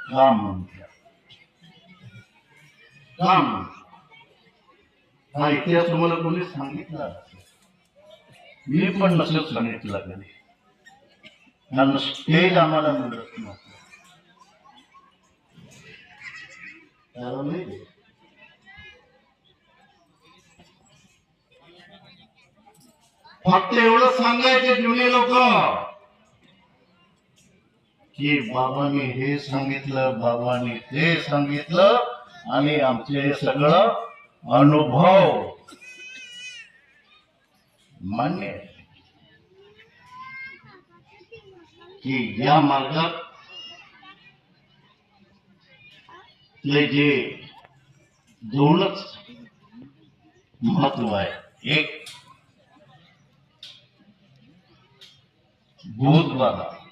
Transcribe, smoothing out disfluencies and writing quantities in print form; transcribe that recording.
का म्हणतात का म्हणतात हा इतिहास तुम्हाला कोणी सांगितला मी पण नसेल सांगितलं कधी कारण स्टेज आम्हाला मिळत नव्हतं फक्त एवढं सांगायचे जुने लोक की बाबांनी हे सांगितलं बाबांनी ते सांगितलं आणि आमचे हे सगळं अनुभव मान्य की या मार्गात जे दोनच महत्व आहे एक भूतबाधा